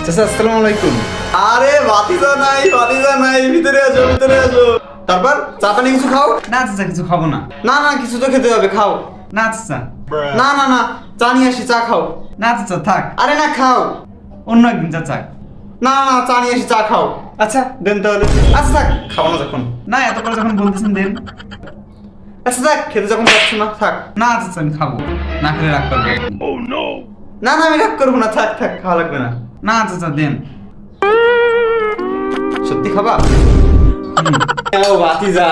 চাচা আসসালামু আলাইকুম। আরে ভাতিজা নাই, ভিতরে আসো। তারপর চা পানি কিছু খাও? না চাচা কিছু খাবো না। না কিছু তো খেতে হবে, খাও। না চাচা। না চা নিয়ে আসি, চা খাও। না চাচা থাক, আরে না খাও। অন্য একদিন চাচা। না চা নিয়ে আসি, চা খাও। আচ্ছা দেন তাহলে। আচ্ছা থাক, খাবো না যখন। না এত করে যখন বলতেছেন দেন। আচ্ছা থাক, খেতে যখন পাচ্ছ না থাক। না চাচা আমি খাবো না, খেলে রাগ করবো। না আমি রাগ করবো না, থাক খাওয়া লাগবে না। না চাচা দেন। সত্যি খাবা? ও ভাতিজা,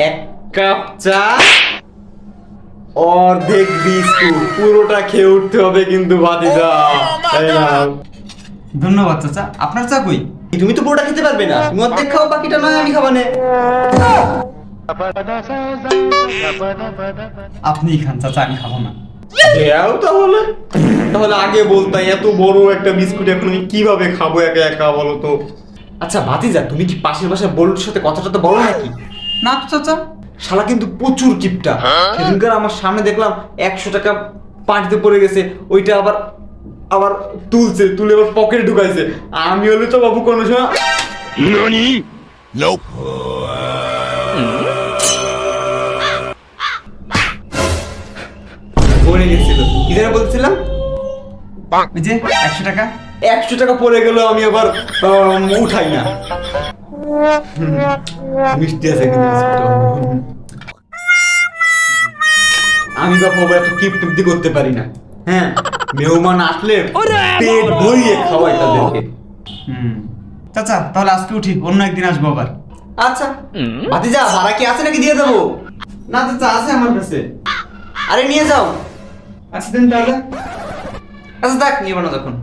এক কাপ চা, অর্ধেক বিস্কুট, পুরোটা খেয়ে উঠতে হবে কিন্তু ভাতিজা। এই নাও। ধন্যবাদ চাচা। আপনার চা কই? তুমি তো পুরোটা খেতে পারবে না, তুমি অর্ধেক খাও, বাকিটা নয় আমি খাবো না। আপনিই খান চাচা, আমি খাবো না। দেও তাহলে আগে বলতাম, এত বড় একটা বিস্কুট এখন আমি কিভাবে খাবো একা বলো তো। আচ্ছা ভাতিজা, তুমি কি পাশের বাসায় বলুর সাথে কথাটা তো বলো নাকি? না তো চাচা। শালা কিন্তু প্রচুর কিপটা। সেদিনকার আমার সামনে দেখলাম 100 টাকা পানিতে পড়ে গেছে, ওইটা আবার তুলে আবার পকেটে ঢুকাইছে। আমি হলে তো বাবু কোনো সময় NANI? Nope. পড়ে গেছিল। কি যেন বলছিলাম? ওই যে 100 টাকা। 100 টাকা পড়ে গেল, আমি আবার উঠাই না। মিষ্টি আছে কিন্তু বিস্কুটটা। আমি বাবা এত কিপটি করতে পারি না। হ্যাঁ, মেহমান আসলে পেট ভরিয়ে খাওয়াই তাদেরকে। চাচা তাহলে আজকে উঠি, অন্য একদিন আসবো আবার। আচ্ছা ভাতিজা, ভাড়া কি আছে নাকি দিয়ে দেবো? না চাচা আছে আমার কাছে। আরে নিয়ে যাও। আচ্ছা দিন তাহলে। আচ্ছা দেখ, নিয়ে না যখন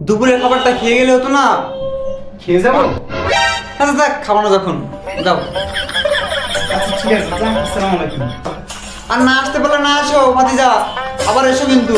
দুপুরের খাবারটা খেয়ে গেলে হতো না? খেয়ে যাবো। আচ্ছা দেখ, খাবো না যখন, যাও। আচ্ছা ঠিক আছে চাচা, আসসালামু আলাইকুম। আর না আসতে পারলে না আসো ভাতিজা, আবার এসো কিন্তু।